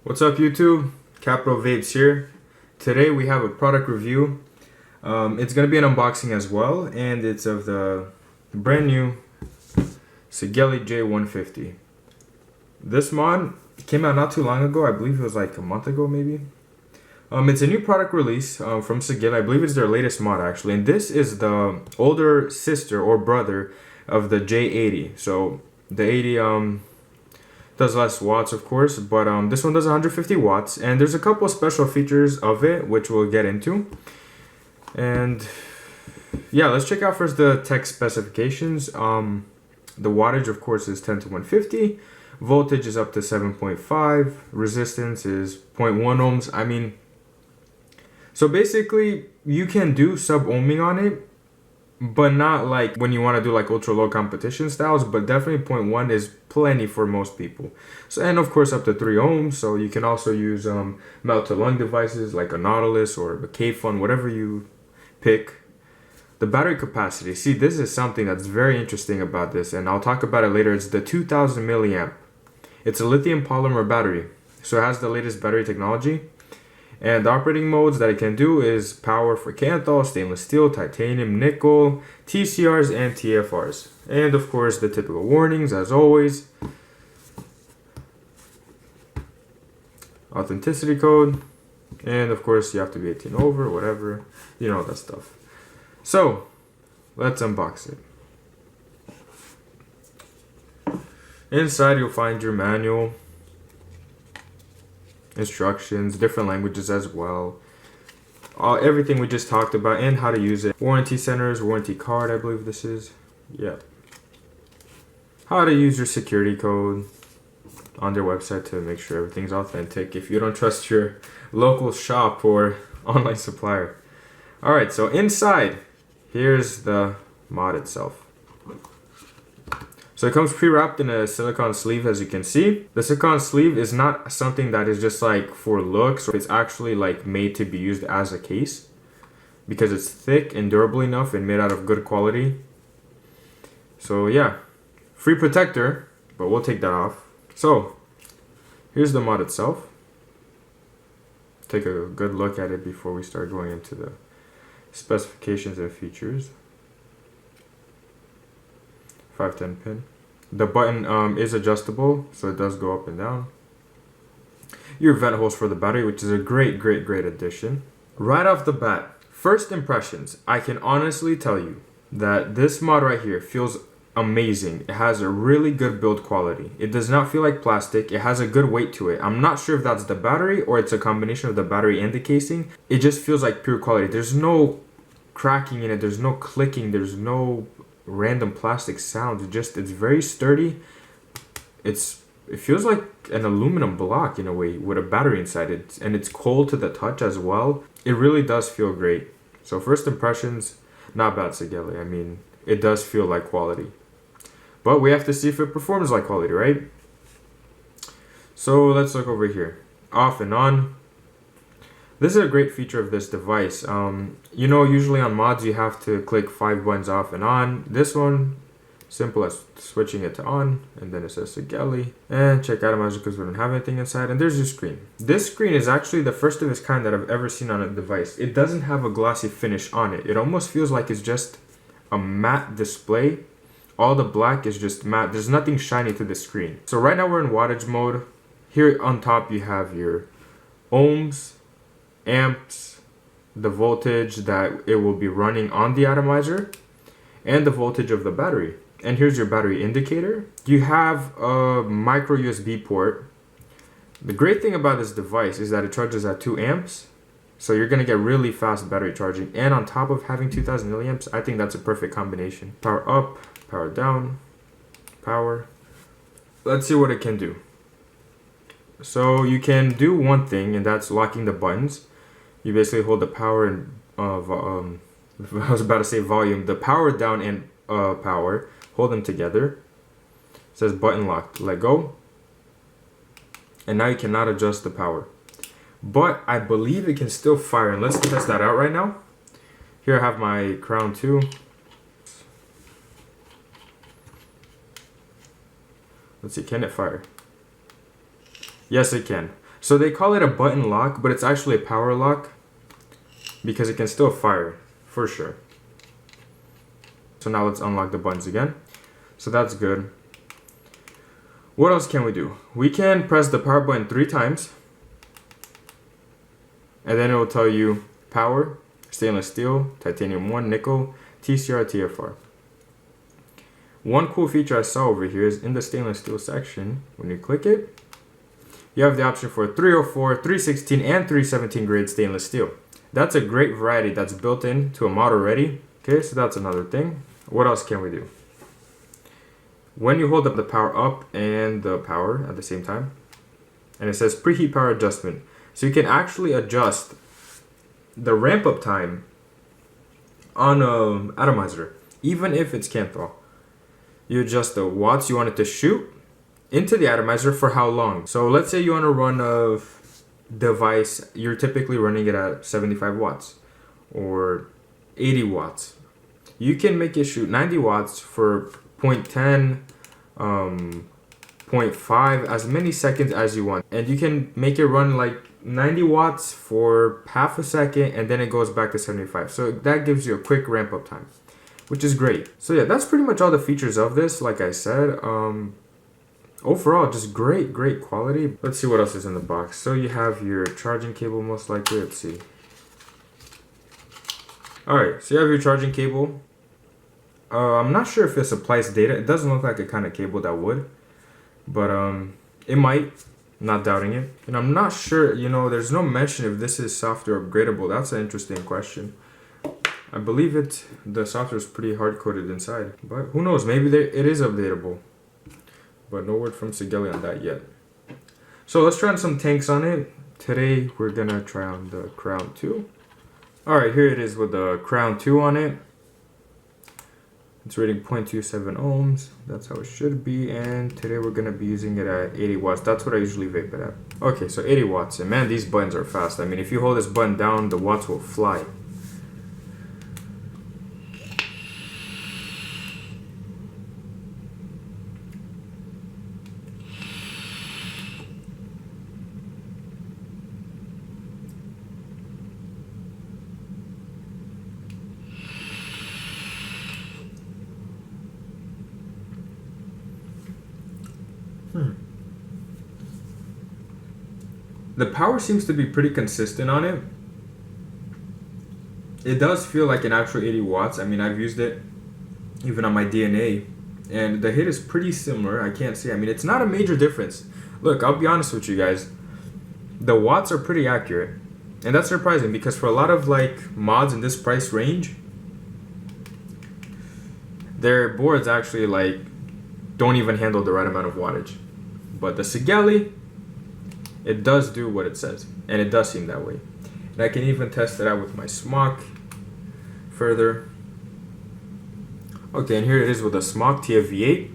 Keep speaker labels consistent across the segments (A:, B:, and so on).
A: What's up YouTube? CapitalVapez here. Today we have a product review. It's going to be an unboxing as well, and it's of the brand new Sigelei J150. This mod came out not too long ago. I believe it was like a month ago maybe. It's a new product release from Sigelei. I believe it's their latest mod actually, and this is the older sister or brother of the J80. So the 80 does less watts, of course, but this one does 150 watts, and there's a couple of special features of it which we'll get into. And yeah, let's check out first the tech specifications. The wattage, of course, is 10 to 150. Voltage is up to 7.5. Resistance is 0.1 ohms. I mean, so basically you can do sub-ohming on it, but not like when you want to do like ultra low competition styles, but definitely 0.1 is plenty for most people. So, and of course up to 3 ohms, so you can also use melt to lung devices like a Nautilus or a K-Fun, whatever you pick. The battery capacity, see, this is something that's very interesting about this, and I'll talk about it later. It's the 2000 milliamp. It's a lithium polymer battery, so it has the latest battery technology. And the operating modes that it can do is power for Kanthal, stainless steel, titanium, nickel, TCRs, and TFRs. And of course the typical warnings as always. Authenticity code. And of course you have to be 18 over, whatever. You know that stuff. So let's unbox it. Inside you'll find your manual, instructions, different languages as well, everything we just talked about, and how to use it. Warranty centers, warranty card, I believe this is. Yeah. How to use your security code on their website to make sure everything's authentic if you don't trust your local shop or online supplier. Alright, so inside, here's the mod itself. So it comes pre-wrapped in a silicone sleeve, as you can see. The silicone sleeve is not something that is just like for looks. It's actually like made to be used as a case because it's thick and durable enough and made out of good quality. So yeah, free protector, but we'll take that off. So here's the mod itself. Take a good look at it before we start going into the specifications and features. 510 pin. The button is adjustable, so it does go up and down. Your vent holes for the battery, which is a great addition. Right off the bat, first impressions, I can honestly tell you that this mod right here feels amazing. It has a really good build quality. It does not feel like plastic. It has a good weight to it. I'm not sure if that's the battery or it's a combination of the battery and the casing. It just feels like pure quality. There's no cracking in it. There's no clicking. There's no random plastic sounds. It's very sturdy. It feels like an aluminum block in a way with a battery inside it, and it's cold to the touch as well. It really does feel great. So first impressions, not bad, Sigelei. I mean, it does feel like quality, but we have to see if it performs like quality, right? So let's look over here. Off and on. This is a great feature of this device. You know, usually on mods you have to click 5 buttons off and on. This one, simple as switching it to on, and then it says Sigelei. And check out Magic because we don't have anything inside. And there's your screen. This screen is actually the first of its kind that I've ever seen on a device. It doesn't have a glossy finish on it. It almost feels like it's just a matte display. All the black is just matte. There's nothing shiny to the screen. So right now we're in wattage mode. Here on top you have your ohms, amps, the voltage that it will be running on the atomizer, and the voltage of the battery. And here's your battery indicator. You have a micro USB port. The great thing about this device is that it charges at 2 amps, so you're gonna get really fast battery charging, and on top of having 2000 milliamps, I think that's a perfect combination. Power up, power down, power. Let's see what it can do. So you can do one thing, and that's locking the buttons. You basically hold the power and I was about to say volume, the power down and power, hold them together. It says button locked, let go. And now you cannot adjust the power. But I believe it can still fire, and let's test that out right now. Here I have my Crown 2. Let's see, can it fire? Yes, it can. So they call it a button lock, but it's actually a power lock because it can still fire for sure. So now let's unlock the buttons again. So that's good. What else can we do? We can press the power button 3 times. And then it will tell you power, stainless steel, titanium 1, nickel, TCR, TFR. One cool feature I saw over here is in the stainless steel section, when you click it, you have the option for 304, 316, and 317 grade stainless steel. That's a great variety that's built into a model already. Okay, so that's another thing. What else can we do? When you hold up the power up and the power at the same time, and it says preheat power adjustment, so you can actually adjust the ramp up time on an atomizer, even if it's Canthal. You adjust the watts you want it to shoot into the atomizer for how long. So let's say you want to run a device, you're typically running it at 75 watts or 80 watts. You can make it shoot 90 watts for 0.10, 0.5, as many seconds as you want. And you can make it run like 90 watts for half a second, and then it goes back to 75. So that gives you a quick ramp up time, which is great. So yeah, that's pretty much all the features of this. Like I said, overall, just great quality. Let's see what else is in the box. So you have your charging cable, most likely. Let's see. Alright, so you have your charging cable. I'm not sure if it supplies data. It doesn't look like a kind of cable that would, but it might. Not doubting it. And I'm not sure, there's no mention if this is software upgradable. That's an interesting question. I believe the software is pretty hard-coded inside, but who knows, maybe it is updatable. But no word from Sigelei on that yet. So let's try on some tanks on it. Today we're gonna try on the Crown 2. Alright, here it is with the Crown 2 on it. It's rating 0.27 ohms. That's how it should be. And today we're going to be using it at 80 watts. That's what I usually vape it at. Okay, so 80 watts. And man, these buttons are fast. I mean, if you hold this button down, the watts will fly. The power seems to be pretty consistent on it. It does feel like an actual 80 watts. I mean, I've used it even on my DNA, and the hit is pretty similar. I can't say. I mean, it's not a major difference. Look, I'll be honest with you guys. The watts are pretty accurate, and that's surprising because for a lot of like mods in this price range, their boards actually like don't even handle the right amount of wattage. But the Sigelei, it does do what it says, and it does seem that way. And I can even test it out with my smock further. Okay, and here it is with a smock TFV8.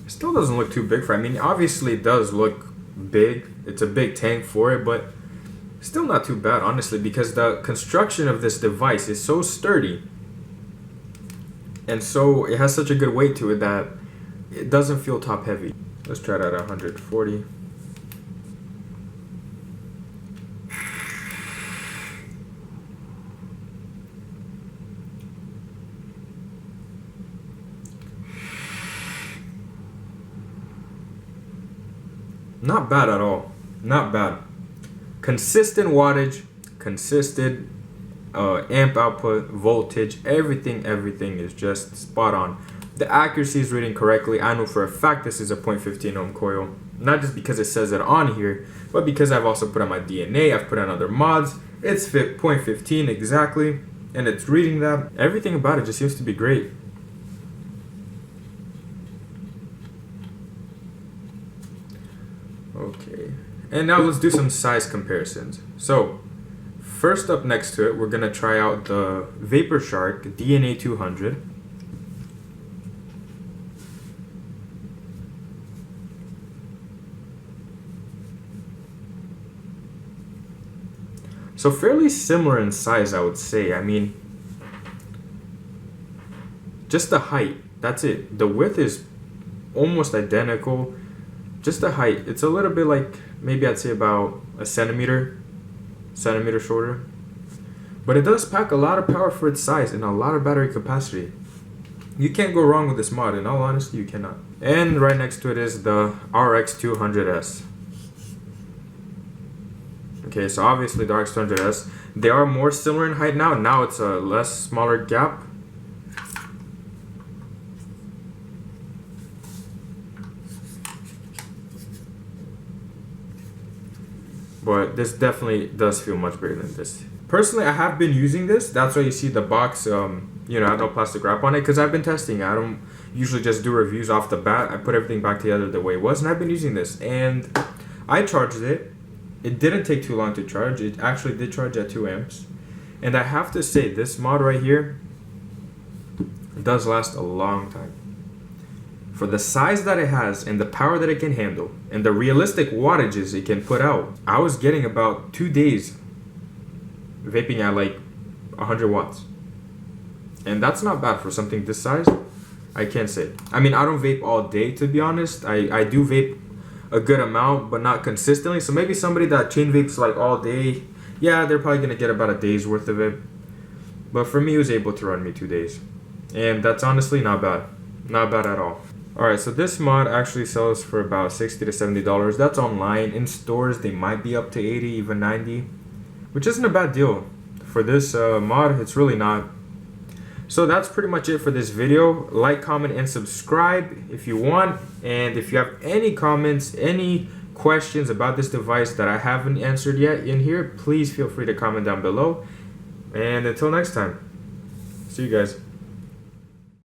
A: It still doesn't look too big for it. I mean, obviously it does look big. It's a big tank for it, but still not too bad, honestly, because the construction of this device is so sturdy. And so it has such a good weight to it that it doesn't feel top heavy. Let's try it at 140. Not bad at all. Not bad. Consistent wattage, consistent amp output, voltage, everything is just spot on. The accuracy is reading correctly. I know for a fact this is a 0.15 ohm coil. Not just because it says it on here, but because I've also put on my DNA, I've put on other mods. It's 0.15 exactly, and it's reading that. Everything about it just seems to be great. Okay, and now let's do some size comparisons. So, first up next to it, we're gonna try out the Vapor Shark DNA 200. So fairly similar in size, I would say. I mean, just the height, that's it. The width is almost identical. just the height. It's a little bit like, maybe I'd say about a centimeter shorter. But it does pack a lot of power for its size and a lot of battery capacity. You can't go wrong with this mod, in all honesty, you cannot. And right next to it is the RX200S. Okay, so obviously the RX200S, they are more similar in height now. Now it's a less smaller gap. But this definitely does feel much bigger than this. Personally, I have been using this. That's why you see the box, I have no plastic wrap on it, because I've been testing it. I don't usually just do reviews off the bat. I put everything back together the way it was, and I've been using this. And I charged it. It didn't take too long to charge. It actually did charge at 2 amps. And I have to say, this mod right here does last a long time. For the size that it has and the power that it can handle and the realistic wattages it can put out, I was getting about 2 days vaping at like 100 watts. And that's not bad for something this size, I can't say. I mean, I don't vape all day, to be honest. I do vape a good amount, but not consistently. So maybe somebody that chain vapes like all day, yeah, they're probably gonna get about a day's worth of it. But for me, it was able to run me 2 days. And that's honestly not bad. Not bad at all. Alright, so this mod actually sells for about $60 to $70. That's online. In stores, they might be up to 80, even 90. Which isn't a bad deal. For this mod, it's really not. So that's pretty much it for this video. Like, comment, and subscribe if you want. And if you have any comments, any questions about this device that I haven't answered yet in here, please feel free to comment down below. And until next time, see you guys.